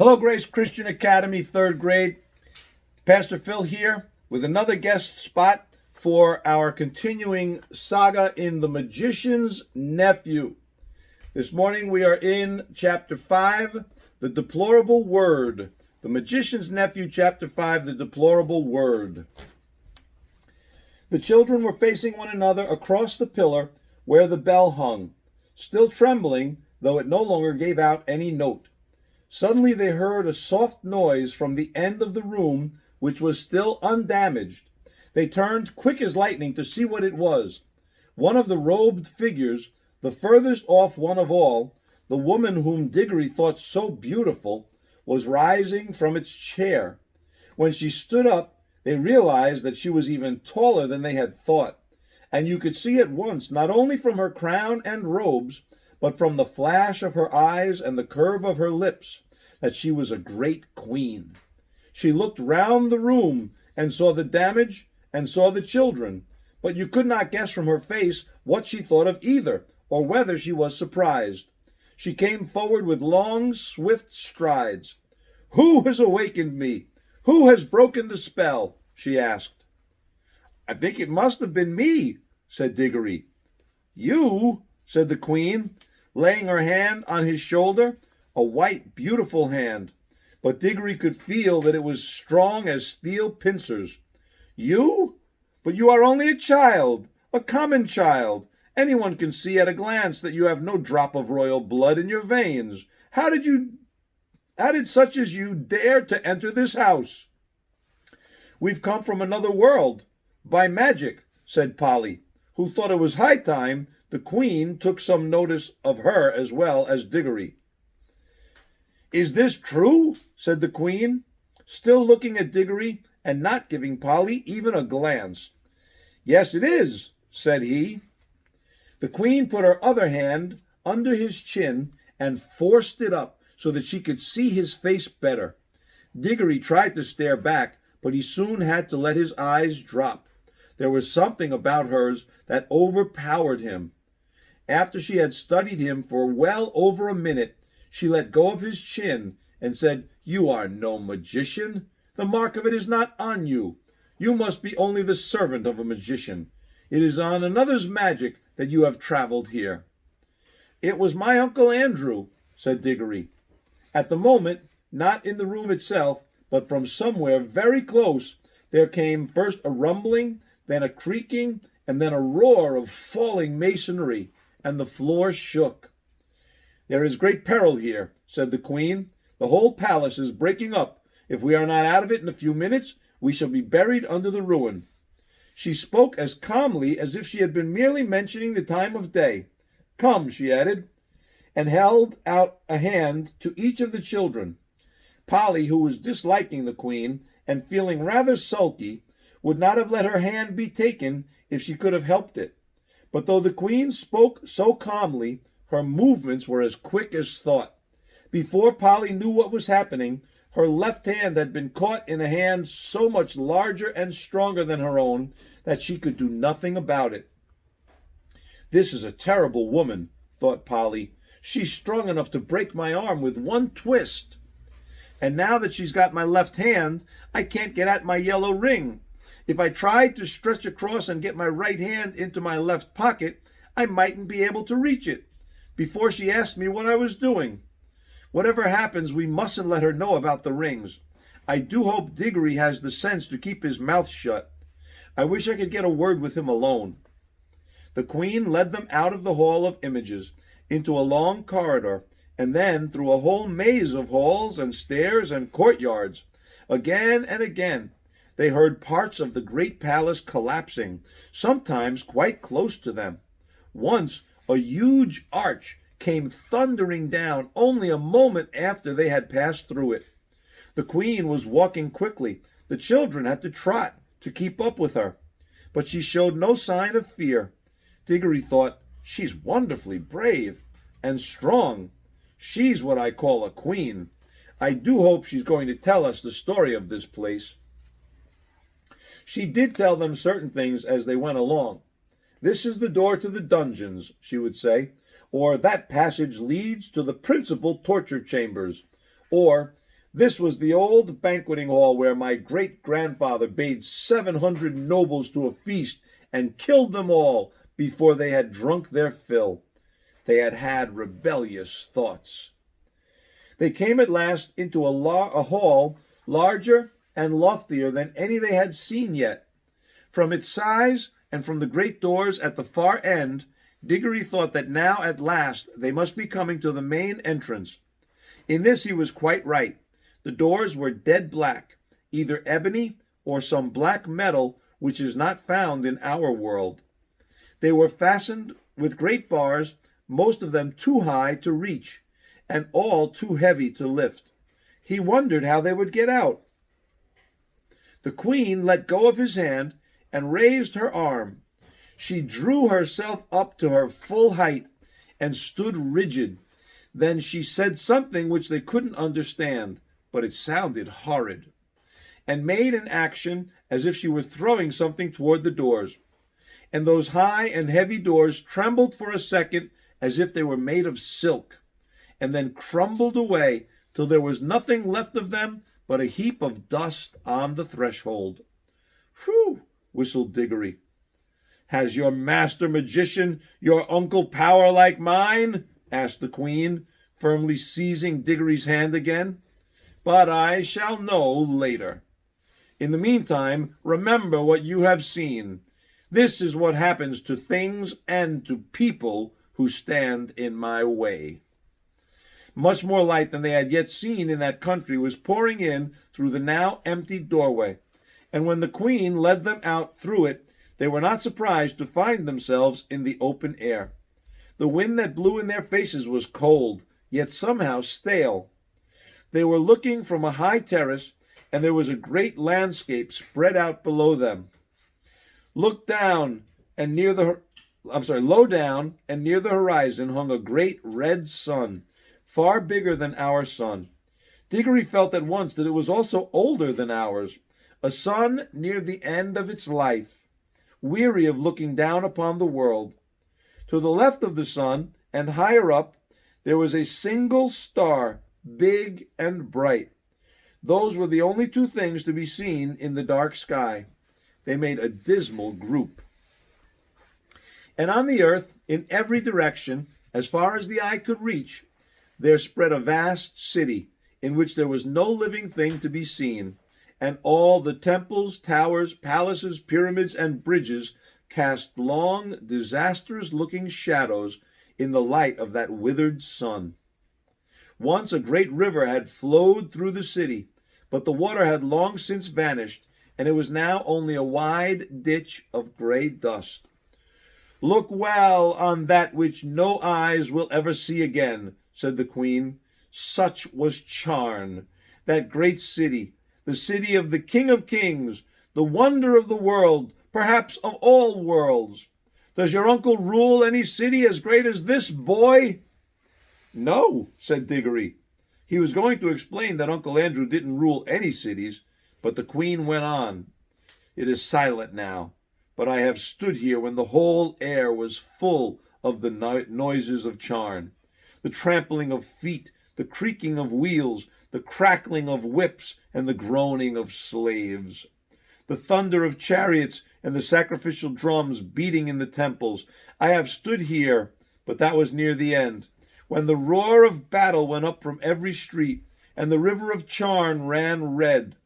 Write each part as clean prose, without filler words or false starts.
Hello, Grace Christian Academy, third grade. Pastor Phil here with another guest spot for our continuing saga in The Magician's Nephew. This morning we are in chapter 5, The Deplorable Word. The Magician's Nephew, chapter 5, The Deplorable Word. The children were facing one another across the pillar where the bell hung, still trembling, though it no longer gave out any note. Suddenly they heard a soft noise from the end of the room, which was still undamaged. They turned quick as lightning to see what it was. One of the robed figures, the furthest off one of all, the woman whom Diggory thought so beautiful, was rising from its chair. When she stood up, they realized that she was even taller than they had thought, and you could see at once, not only from her crown and robes, but from the flash of her eyes and the curve of her lips, that she was a great queen. She looked round the room and saw the damage and saw the children, but you could not guess from her face what she thought of either, or whether she was surprised. She came forward with long, swift strides. "Who has awakened me? Who has broken the spell?" she asked. "I think it must have been me," said Diggory. "You?" said the queen, laying her hand on his shoulder, a white, beautiful hand, but Diggory could feel that it was strong as steel pincers. "You? But you are only a child, a common child. Anyone can see at a glance that you have no drop of royal blood in your veins. How did such as you dare to enter this house?" "We've come from another world, by magic," said Polly, who thought it was high time the queen took some notice of her as well as Diggory. "Is this true?" said the queen, still looking at Diggory and not giving Polly even a glance. "Yes, it is," said he. The queen put her other hand under his chin and forced it up so that she could see his face better. Diggory tried to stare back, but he soon had to let his eyes drop. There was something about hers that overpowered him. After she had studied him for well over a minute, she let go of his chin and said, "You are no magician. The mark of it is not on you. You must be only the servant of a magician. It is on another's magic that you have traveled here." "It was my Uncle Andrew," said Diggory. At the moment, not in the room itself, but from somewhere very close, there came first a rumbling, then a creaking, and then a roar of falling masonry, and the floor shook. "There is great peril here," said the queen. "The whole palace is breaking up. If we are not out of it in a few minutes, we shall be buried under the ruin." She spoke as calmly as if she had been merely mentioning the time of day. "Come," she added, and held out a hand to each of the children. Polly, who was disliking the queen and feeling rather sulky, would not have let her hand be taken if she could have helped it. But though the queen spoke so calmly, her movements were as quick as thought. Before Polly knew what was happening, her left hand had been caught in a hand so much larger and stronger than her own that she could do nothing about it. "This is a terrible woman," thought Polly. "She's strong enough to break my arm with one twist. And now that she's got my left hand, I can't get at my yellow ring. If I tried to stretch across and get my right hand into my left pocket, I mightn't be able to reach it before she asked me what I was doing. Whatever happens, we mustn't let her know about the rings. I do hope Diggory has the sense to keep his mouth shut. I wish I could get a word with him alone." The queen led them out of the Hall of Images into a long corridor, and then through a whole maze of halls and stairs and courtyards. Again and again they heard parts of the great palace collapsing, sometimes quite close to them. Once a huge arch came thundering down only a moment after they had passed through it. The queen was walking quickly. The children had to trot to keep up with her, but she showed no sign of fear. Diggory thought, "She's wonderfully brave and strong. She's what I call a queen. I do hope she's going to tell us the story of this place." She did tell them certain things as they went along. "This is the door to the dungeons," she would say, or "that passage leads to the principal torture chambers," or This was the old banqueting hall where my great-grandfather bade 700 nobles to a feast and killed them all before they had drunk their fill. They had had rebellious thoughts. They came at last into a hall larger and loftier than any they had seen yet. From its size and from the great doors at the far end, Diggory thought that now at last they must be coming to the main entrance. In this he was quite right. The doors were dead black, either ebony or some black metal which is not found in our world. They were fastened with great bars, most of them too high to reach, and all too heavy to lift. He wondered how they would get out. The queen let go of his hand and raised her arm. She drew herself up to her full height and stood rigid. Then she said something which they couldn't understand, but it sounded horrid, and made an action as if she were throwing something toward the doors. And those high and heavy doors trembled for a second as if they were made of silk, and then crumbled away till there was nothing left of them but a heap of dust on the threshold. "Phew!" whistled Diggory. "Has your master magician your uncle power like mine?" asked the queen, firmly seizing Diggory's hand again. "But I shall know later. In the meantime, remember what you have seen. This is what happens to things and to people who stand in my way." Much more light than they had yet seen in that country was pouring in through the now empty doorway, and when the queen led them out through it, they were not surprised to find themselves in the open air. The wind that blew in their faces was cold, yet somehow stale. They were looking from a high terrace, and there was a great landscape spread out below them. Low down and near the horizon hung a great red sun, far bigger than our sun. Diggory felt at once that it was also older than ours, a sun near the end of its life, weary of looking down upon the world. To the left of the sun, and higher up, there was a single star, big and bright. Those were the only two things to be seen in the dark sky. They made a dismal group. And on the earth, in every direction, as far as the eye could reach, there spread a vast city, in which there was no living thing to be seen, and all the temples, towers, palaces, pyramids, and bridges cast long, disastrous-looking shadows in the light of that withered sun. Once a great river had flowed through the city, but the water had long since vanished, and it was now only a wide ditch of gray dust. "Look well on that which no eyes will ever see again," said the queen. "Such was Charn, that great city, the city of the King of Kings, the wonder of the world, perhaps of all worlds. Does your uncle rule any city as great as this, boy?" "No," said Diggory. He was going to explain that Uncle Andrew didn't rule any cities, but the queen went on. "It is silent now, but I have stood here when the whole air was full of the noises of Charn, the trampling of feet, the creaking of wheels, the crackling of whips, and the groaning of slaves, the thunder of chariots and the sacrificial drums beating in the temples. I have stood here, but that was near the end, when the roar of battle went up from every street, and the river of Charn ran red."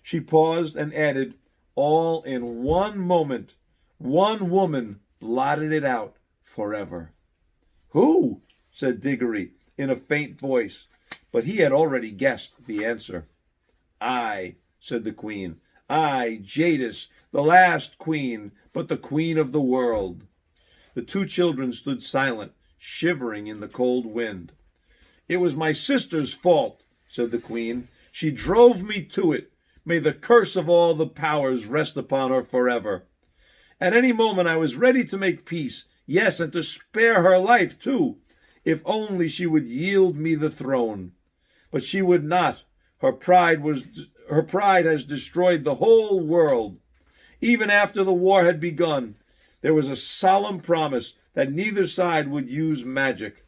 She paused and added, "All in one moment, one woman blotted it out forever." "Who?" said Diggory in a faint voice, but he had already guessed the answer. "I," said the queen. "I, Jadis, the last queen, but the queen of the world." The two children stood silent, shivering in the cold wind. "It was my sister's fault," said the queen. "She drove me to it. May the curse of all the powers rest upon her forever. At any moment I was ready to make peace, yes, and to spare her life too, if only she would yield me the throne. But she would not. Her pride has destroyed the whole world. Even after the war had begun, there was a solemn promise that neither side would use magic.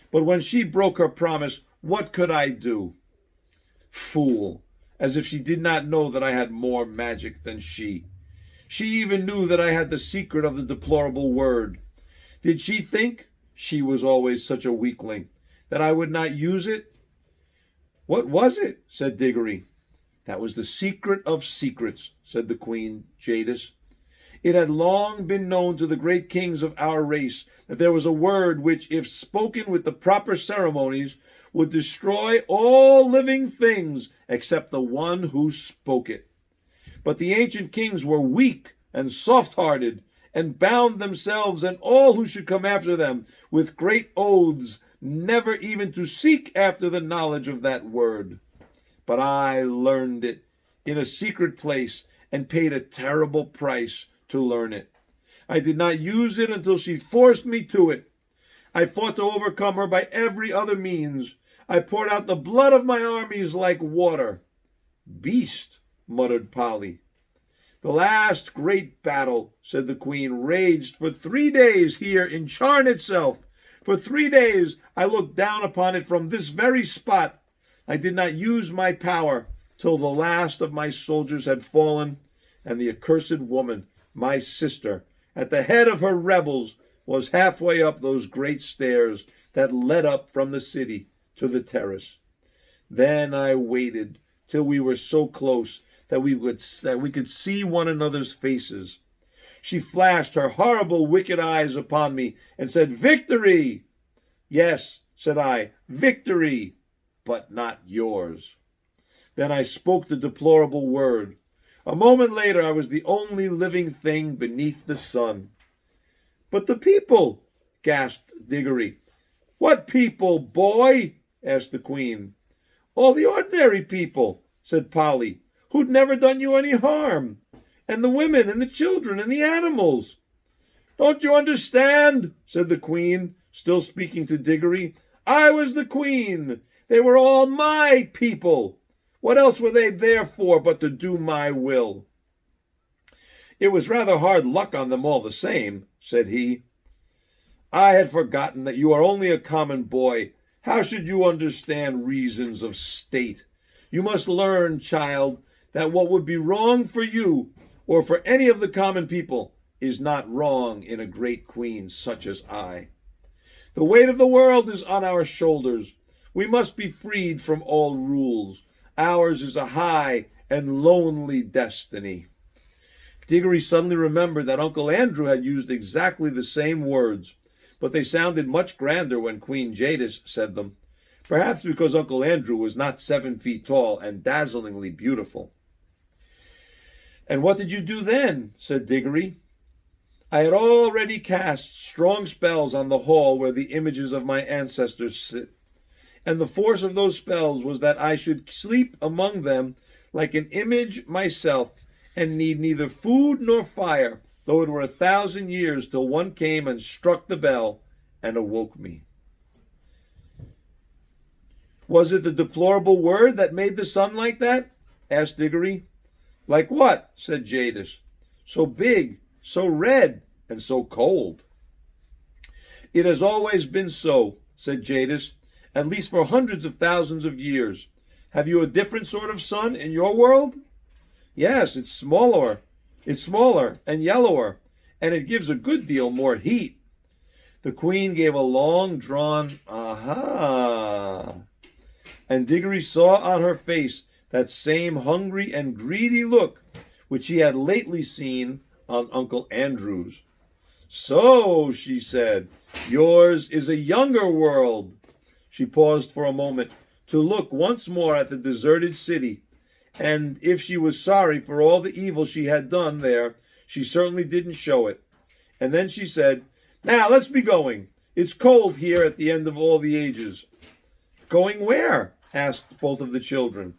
But when she broke her promise, what could I do? Fool! As if she did not know that I had more magic than she. She even knew that I had the secret of the deplorable word. Did she think, she was always such a weakling, that I would not use it? What was it? Said Diggory. That was the secret of secrets, said the queen, Jadis. It had long been known to the great kings of our race that there was a word which, if spoken with the proper ceremonies, would destroy all living things except the one who spoke it. But the ancient kings were weak and soft-hearted, and bound themselves and all who should come after them with great oaths, never even to seek after the knowledge of that word. But I learned it in a secret place and paid a terrible price to learn it. I did not use it until she forced me to it. I fought to overcome her by every other means. I poured out the blood of my armies like water. Beast, muttered Polly. The last great battle, said the queen, raged for 3 days here in Charn itself. For 3 days I looked down upon it from this very spot. I did not use my power till the last of my soldiers had fallen, and the accursed woman, my sister, at the head of her rebels, was halfway up those great stairs that led up from the city to the terrace. Then I waited till we were so close that we could see one another's faces. She flashed her horrible, wicked eyes upon me and said, "Victory!" "Yes," said I, "victory, but not yours." Then I spoke the deplorable word. A moment later, I was the only living thing beneath the sun. "But the people," gasped Diggory. "What people, boy?" asked the queen. "All the ordinary people," said Polly, "who'd never done you any harm, and the women and the children and the animals." "Don't you understand?" said the queen, still speaking to Diggory. "I was the queen. They were all my people. What else were they there for but to do my will?" "It was rather hard luck on them all the same," said he. "I had forgotten that you are only a common boy. How should you understand reasons of state? You must learn, child, that what would be wrong for you or for any of the common people is not wrong in a great queen such as I. The weight of the world is on our shoulders. We must be freed from all rules. Ours is a high and lonely destiny." Diggory suddenly remembered that Uncle Andrew had used exactly the same words, but they sounded much grander when Queen Jadis said them, perhaps because Uncle Andrew was not 7 feet tall and dazzlingly beautiful. "And what did you do then?" said Diggory. "I had already cast strong spells on the hall where the images of my ancestors sit, and the force of those spells was that I should sleep among them like an image myself, and need neither food nor fire, though it were 1,000 years till one came and struck the bell and awoke me." "Was it the deplorable word that made the sun like that?" asked Diggory. "Like what?" said Jadis. "So big, so red, and so cold." "It has always been so," said Jadis, "at least for hundreds of thousands of years. Have you a different sort of sun in your world?" "Yes, it's smaller and yellower, and it gives a good deal more heat." The queen gave a long-drawn "aha," and Diggory saw on her face that same hungry and greedy look which he had lately seen on Uncle Andrew's. "So," she said, "yours is a younger world." She paused for a moment to look once more at the deserted city, and if she was sorry for all the evil she had done there, she certainly didn't show it. And then she said, "Now let's be going. It's cold here at the end of all the ages." "Going where?" asked both of the children.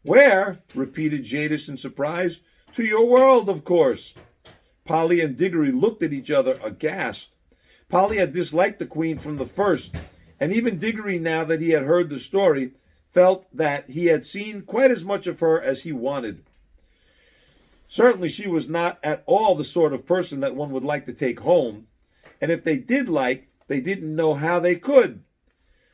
"Where?" repeated Jadis in surprise. "To your world, of course." Polly and Diggory looked at each other aghast. Polly had disliked the queen from the first, and even Diggory, now that he had heard the story, felt that he had seen quite as much of her as he wanted. Certainly she was not at all the sort of person that one would like to take home, and if they did they didn't know how they could.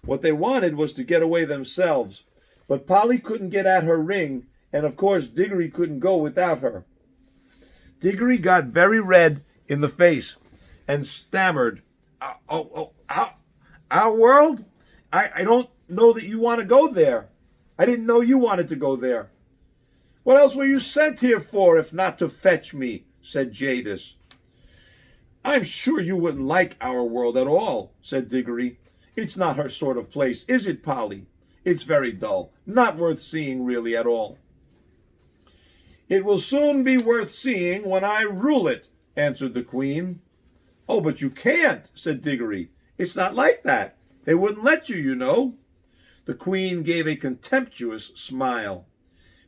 What they wanted was to get away themselves, But Polly couldn't get at her ring, and of course Diggory couldn't go without her. Diggory got very red in the face and stammered, our world? I don't know that you want to go there. I didn't know you wanted to go there. What else were you sent here for if not to fetch me? Said Jadis. I'm sure you wouldn't like our world at all, said Diggory. It's not her sort of place, is it, Polly? It's very dull, not worth seeing really at all. It will soon be worth seeing when I rule it, answered the Queen. Oh, but you can't, said Diggory. It's not like that. They wouldn't let you, you know. The Queen gave a contemptuous smile.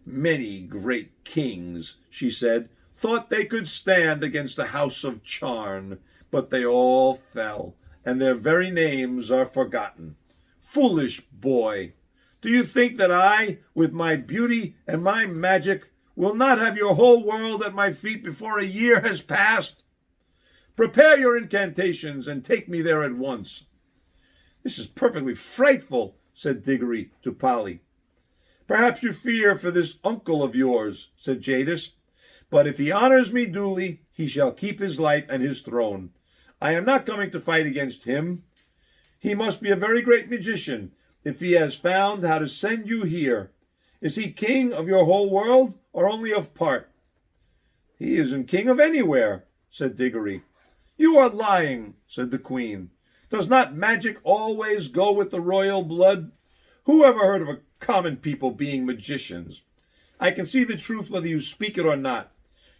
Many great kings, she said, thought they could stand against the house of Charn, but they all fell, and their very names are forgotten. Foolish boy! Do you think that I, with my beauty and my magic, will not have your whole world at my feet before a year has passed? Prepare your incantations and take me there at once. This is perfectly frightful, said Diggory to Polly. Perhaps you fear for this uncle of yours, said Jadis. But if he honors me duly, he shall keep his life and his throne. I am not coming to fight against him. He must be a very great magician if he has found how to send you here. Is he king of your whole world or only of part? He isn't king of anywhere, said Diggory. You are lying, said the Queen. Does not magic always go with the royal blood? Who ever heard of a common people being magicians? I can see the truth whether you speak it or not.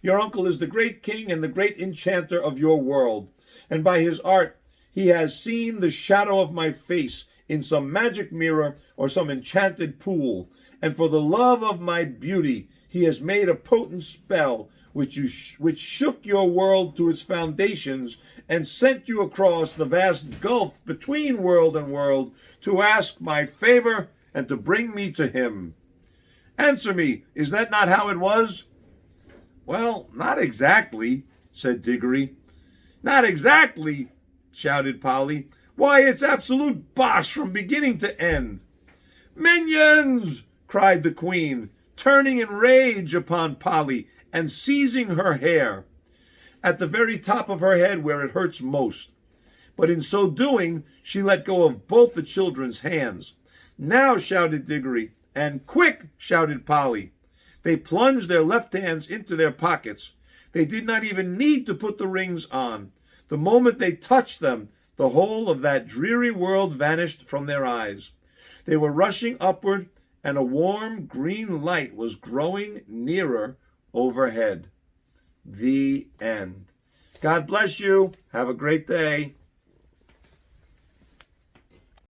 Your uncle is the great king and the great enchanter of your world, and by his art he has seen the shadow of my face in some magic mirror or some enchanted pool, and for the love of my beauty he has made a potent spell which shook your world to its foundations and sent you across the vast gulf between world and world to ask my favor and to bring me to him. Answer me, is that not how it was? Well, not exactly, said Diggory. Not exactly, shouted Polly. Why, it's absolute bosh from beginning to end. Minions! Cried the Queen, turning in rage upon Polly and seizing her hair at the very top of her head where it hurts most. But in so doing, she let go of both the children's hands. Now, shouted Diggory, and quick, shouted Polly. They plunged their left hands into their pockets. They did not even need to put the rings on. The moment they touched them, the whole of that dreary world vanished from their eyes. They were rushing upward, and a warm green light was growing nearer overhead. The end. God bless you. Have a great day.